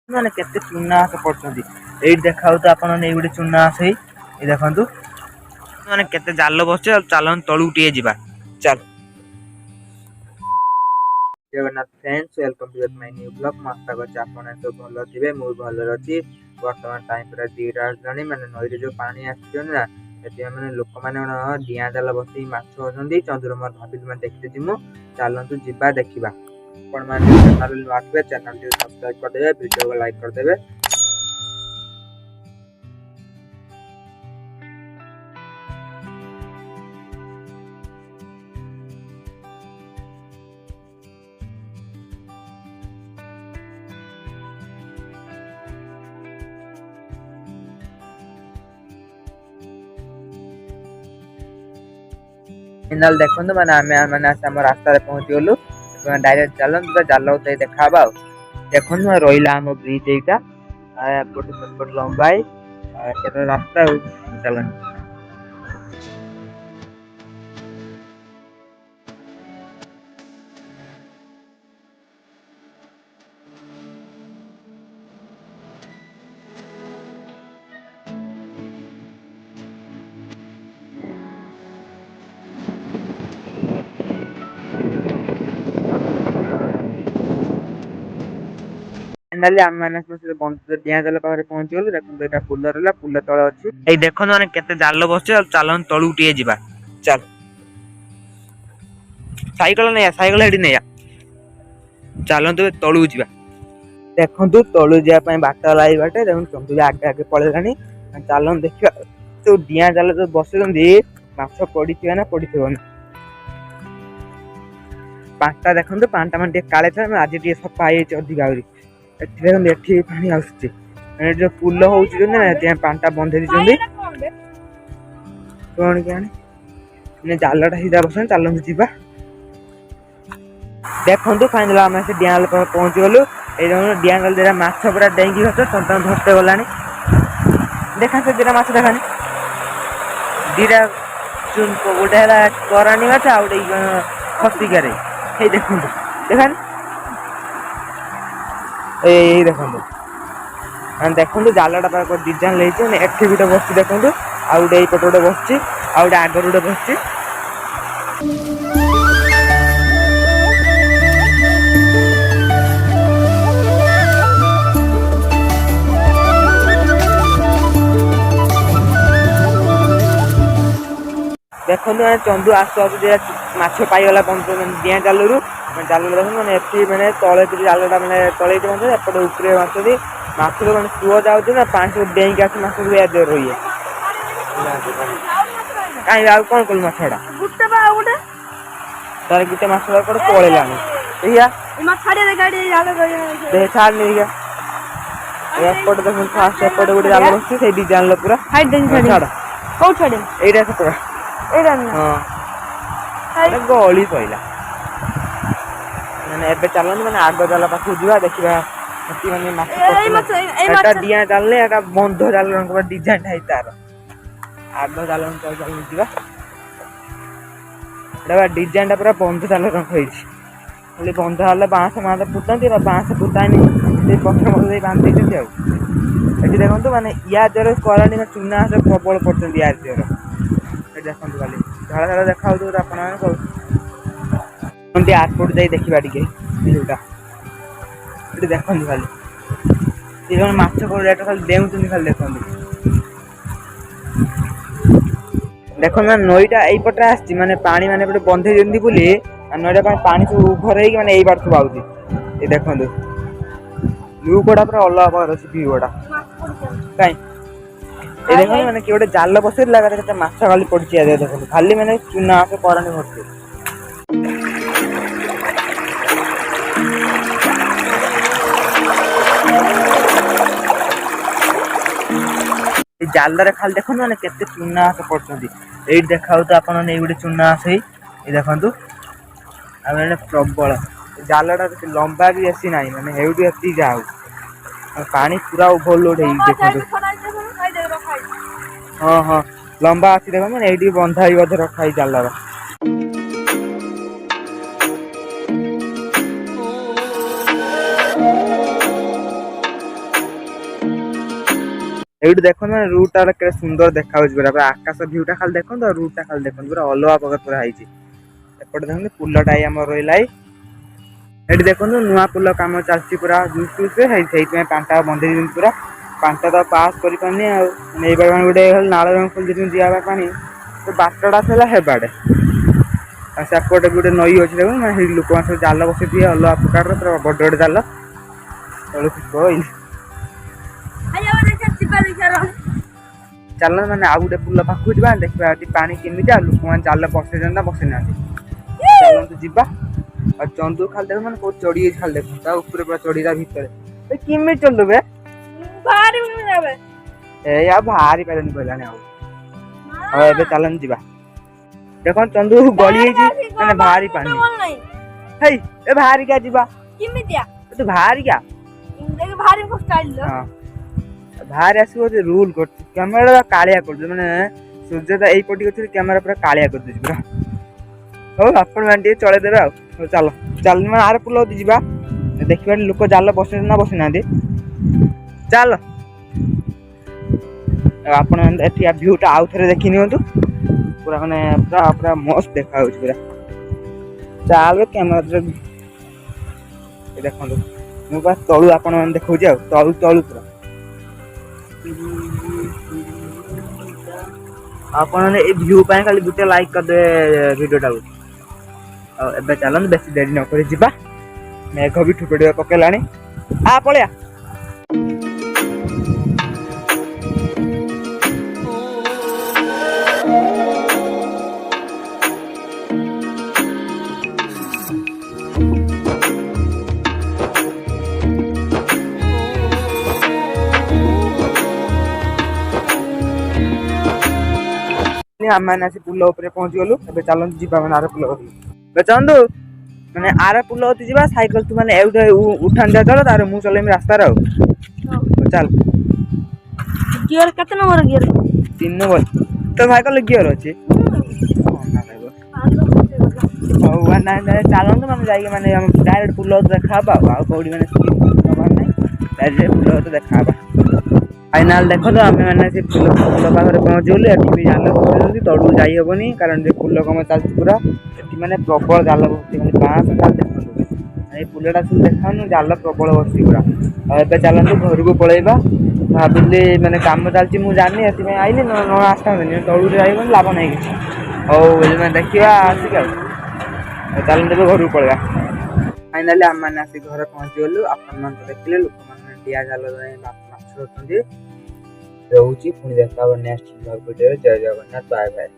ମାନେ କେତେ ଚୁନା ଆସ ପଡୁଛନ୍ତି। ଏଇଠି ଦେଖାଉ ତ ଆପଣ ଏଇ ଗୋଟେ ଚୁନା ଆସ ଏଇ ଦେଖନ୍ତୁ ମାନେ କେତେ ଜାଲ ବସିଛି। ଆଉ ଚାଲନ୍ତୁ ତଳକୁ ଟିକେ ଯିବା। ଚାଲ। Jagannath friends, welcome to my new blog. ମୁଁ ଆଶା କରୁଛି ଆପଣ ସବୁ ଭଲ ଥିବେ। ମୁଁ ଭଲରେ ଅଛି। ବର୍ତ୍ତମାନ ଟାଇମ୍ ପୁରା 2ଟା ଆସିଲାଣି। ମାନେ ନଈରେ ଯୋଉ ପାଣି ଆସିଛନ୍ତି ନା, ସେଥିପାଇଁ ମାନେ ଲୋକମାନେ ଡିଆଁ ଜାଲ ବସେଇ ମାଛ ଧରୁଛନ୍ତି। ଚନ୍ଦ୍ରମା ଭାବିଲି ମାନେ ଦେଖିତେ ଯିମୁ। ଚାଲନ୍ତୁ ଯିବା ଦେଖିବା। ଆପଣମାନେ ଚ୍ୟାନେଲ ନୂଆ ଥିବେ ଚ୍ୟାନେଲଟିକୁ ସବସ୍କ୍ରାଇବ କରିଦେବେ, ଭିଡ଼ିଓକୁ ଲାଇକ୍ କରିଦେବେ। फाइनाल देखो मैंने आम रास्तार पहुंची गलु। डायरेक्ट चलते जाल देखा और देखो रहा आम ब्रिज यहाँ लंबाई रास्ता चल। डिया जाल पाखे पहुंची गलु। देखो पुल रहा पुल तले अच्छी देखो मैंने केते जाल बस चल तलू टे जा। चल साइकेल नहीं साइकेल हेटी नहीं चलतु तलू जा। देखु तलू जावाई बाट लाई बाटे चंदू आगे आगे पलैलानी। चलन देखा जो डिया जाल जो बस माछ पड़ी ना पड़ी पाटा देखो पाटा मान काले आज सफा अधिक आहरी पानी आसुची जो पुल हो पाटा बंधे दी कौन क्या जालटा सीधा बस चलते जीवा। देखु फाइनाल आम से डियाल पहुंची गलु। ये डियाल दिटा माछ पूरा डेंगी धरते गलानी। देखा से दिटा माछ देखानी दीटा गोटे है करानी माछ आ गए खसिकार देखु देखा देखो देखो जालटा डिजाइन लेकिन एठी गोटे बस देखो आ गए ये पटे गोटे बस आगर गोटे बस। देखो चंदू आसु आसु माछ पाईगला डिया जाल जाल देख मैंने मैंने तले जालटा मैंने तले एपटे उपरे माछ माछ मैंने सुअ जाऊँ ना पानी डेक आस माछ रही कहीं आउ कौन कलु माछटा तार गोटे माछ पलैलानी छाड़ नहीं एपटे देख फास्ट एपटे गोटे जाल बस डिजाइन पूरा छाड़ यही से गली पड़ा मैंने एबे चलते मैंने आग जाल पाख जा देखा डिया जाल बंध जाल डिजाइन है तार आग जाल चल डिजाइन पूरा बंध जाल खाली बंध हेल्ले बाँस माँस पुताती बाँस पुतानी पथर मत बांधि देती देखो मैंने या जोर करानी चुना प्रबल पड़ते यार जोर देखो खाली धड़ा धड़ा देखा आप आसपट जा देखा टे देखो खाली माछ खाली डेउं खाली देखो ना नईटा यहीपटे आस माने पानी माने बंधे दिखती बोली नईटा पानी सब उभर हो माने बार सब आउे देखो व्यू गुड़ा पूरा अलग प्रकार अच्छे व्यू गुड़ा कहीं देखो मैंने किए गोटे जाल बसई माछ खाली पड़ी देखो खाली मैंने चुना आस करानी भरती जाल खाली देखो मैंने केते चुना आस पड़ती ये देखा तो आप गोटे चुना आस देखु मैंने प्रबल जालटा लंबा भी बेसी ना मैंने ये जाऊ पानी पूरा ओभरलोड देखो हाँ हाँ लंबा अच्छी देखो मैंने ये बंधा ही रखाई जालर ଏଇଠି ଦେଖନ୍ତୁ ମାନେ ରୁଟଟା କେତେ ସୁନ୍ଦର ଦେଖାଯାଉଛି ପୁରା ଆକାଶ ଭିୟୁଟା ଖାଲି ଦେଖନ୍ତୁ ଆଉ ରୁଟଟା ଖାଲି ଦେଖନ୍ତୁ ପୁରା ଅଲଗା ପ୍ରକାର ପୁରା ହେଇଛି। ଏପଟେ ଦେଖନ୍ତୁ ପୁଲଟା ଆମର ରହିଲା ଏଠି ଦେଖନ୍ତୁ ନୂଆ ପୁଲ କାମ ଚାଲିଛି ପୁରା ସେଇଥିପାଇଁ ପାଣିଟା ବନ୍ଧେଇ ଦେଇଛନ୍ତି ପୁରା ପାଣିଟା ତ ପାସ୍ କରିପାରୁନି ଆଉ ଏଇବାଟେ ଗୋଟେ ନାଳ ଖୋଲିଛନ୍ତି ଯିବା ପାଇଁ ପାଣି ବାଟଟା ଥିଲା ହେବାଟେ ଆଉ ସେପଟେ ଗୋଟେ ନଈ ଅଛି ଦେଖୁନ ସେଇ ଲୋକମାନେ ସବୁ ଜାଲ ବସେଇଥିବେ ଅଲଗା ପ୍ରକାରର ପୁରା ବଡ଼ ବଡ଼ ଜାଲ ଚାଲ ମାନେ ଆଉ ଗୋଟେ ପୁଲ ପାଖକୁ ଯିବା ଦେଖିବା ଏଠି ପାଣି କେମିତି ଆଉ ଲୋକମାନେ ଜାଲ ବସେଇଛନ୍ତି ନା ବସେଇ ନାହାନ୍ତି ଚାଲନ୍ତୁ ଯିବା। ଆଉ ଚନ୍ଦୁ ଖାଲି ଦେଖ ମାନେ କୋଉଠି ଚଢି ଯାଇଛି ଖାଲି ଦେଖ ତା ଉପରେ ପୁରା ଚଢି ତା ଭିତରେ କେମିତି ଚଲୁ ବେ ଏଇ ଆଉ ବାହାରି ପାରିବନି କହିଲାଣି ଆଉ ହଉ ଏବେ ଚାଲନ୍ତୁ ଯିବା। ଦେଖନ୍ତୁ ଚନ୍ଦୁ ଗଳି ହେଇଛି ମାନେ ବାହାରି ପାରୁନି ହେଇ ଏ ବାହାରିକା ଯିବା ତୁ ବାହାରିକା ବାହାରି ଆସିବ ରୁଲ କରୁଛି କ୍ୟାମେରା କାଳିଆ କରୁଛୁ ମାନେ ସୂର୍ଯ୍ୟଟା ଏଇପଟେ ଅଛି କ୍ୟାମେରା ପୁରା କାଳିଆ କରିଦେଉଛି ପୁରା ହଉ ଆପଣ ମାନେ ଟିକେ ଚଳେଇଦେବେ ଆଉ ହଉ ଚାଲ ଚାଲ ମାନେ ଆର ପୁଲ ଯିବା ଦେଖିବା ଲୋକ ଜାଲ ବସେଇଛନ୍ତି ନା ବସେଇନାହାନ୍ତି ଚାଲ ଆପଣ ଏଠି ଭିୟୁଟା ଆଉ ଥରେ ଦେଖି ନିଅନ୍ତୁ ପୁରା ମାନେ ପୁରା ପୁରା ମସ୍ତ ଦେଖା ଯାଉଛି ପୁରା ଚାଲ କ୍ୟାମେରା ଦେଖନ୍ତୁ ମୁଁ ପୁରା ତଳୁ ଆପଣ ମାନେ ଦେଖଉଛି ଆଉ ତଳୁ ତଳୁ ପୁରା ଆପଣ ଏଇ ଭିୟୁ ପାଇଁ ଖାଲି ଗୋଟେ ଲାଇକ୍ କରିଦେବେ ଭିଡିଓଟାକୁ। ଆଉ ଏବେ ଚାଲନ୍ତୁ ବେଶୀ ଡେରି ନକରି ଯିବା ମେଘ ବି ଠୋପେ ଠୋପେ ପକେଇଲାଣି ପଳେଇଆ। ଆମେ ଆସି ପୁଲ ଉପରେ ପହଞ୍ଚିଗଲୁ ଏବେ ଚାଲନ୍ତୁ ଯିବା ମାନେ ଆର ପୁଲ ଚାଲନ୍ତୁ ମାନେ ଆର ପୁଲ ଯିବା ସାଇକେଲ ତୁ ମାନେ ଉଠାନ୍ ଦିଆ ଚାଲ ତାର ମୁଁ ଚଲେଇମି ରାସ୍ତାରେ ଆଉ ଚାଲ ଗିୟର କେତେ ନମ୍ବର ଗିୟର 3 ନମ୍ବର ତ ସାଇକେଲ ଗିୟର ଅଛି ହଉ ନାଇଁ ଚାଲନ୍ତୁ ମାନେ ଯାଇକି ମାନେ ଡାଇରେକ୍ଟ ପୁଲ ଦେଖାହବା ଆଉ କୋଉଠି ମାନେ ନାହିଁ ପୁଲ ଦେଖାହବା ଫାଇନାଲ ଦେଖନ୍ତୁ ଆମେ ମାନେ ସେ ପୁଲ ପାଖରେ ପହଞ୍ଚିଗଲୁ ଏଠି ବି ଜାଲ ବସେଇଛନ୍ତି ତଳକୁ ଯାଇ ହବନି କାରଣ ସେ ପୁଲ କାମ ଚାଲିଛି ପୁରା ଏଠି ମାନେ ପ୍ରବଳ ଜାଲ ବସୁଛି ଖାଲି ବାଁଶ ଦେଖନ୍ତୁ ଏଇ ପୁଲଟା ସବୁ ଦେଖାଉନୁ ଜାଲ ପ୍ରବଳ ବସୁଛି ପୁରା ଆଉ ଏବେ ଚାଲନ୍ତୁ ଘରକୁ ପଳେଇବା ଭାବିଲି ମାନେ କାମ ଚାଲିଛି ମୁଁ ଜାଣିନି ସେଥିପାଇଁ ଆଇଲି ନ ଆସିଥାନ୍ତିନି ତଳକୁ ଯାଇବନି ଲାଭ ନାହିଁ କିଛି ହଉ ମାନେ ଦେଖିବା ଆସିକି ଆଉ ଚାଲନ୍ତୁ ଏବେ ଘରକୁ ପଳେଇବା। ଫାଇନାଲି ଆମେମାନେ ଆସି ଘରେ ପହଞ୍ଚିଗଲୁ ଆପଣମାନେ ତ ଦେଖିଲେ ଲୋକମାନେ ଡିଆ ଜାଲ ମାଛ ଧରୁଛନ୍ତି ରହୁଛି ପୁଣି ଦେଖା ହବ ନେକ୍ସଟ ଭିଡିଓରେ ଜୟ ଜଗନ୍ନାଥ ବାଏ ବାଏ।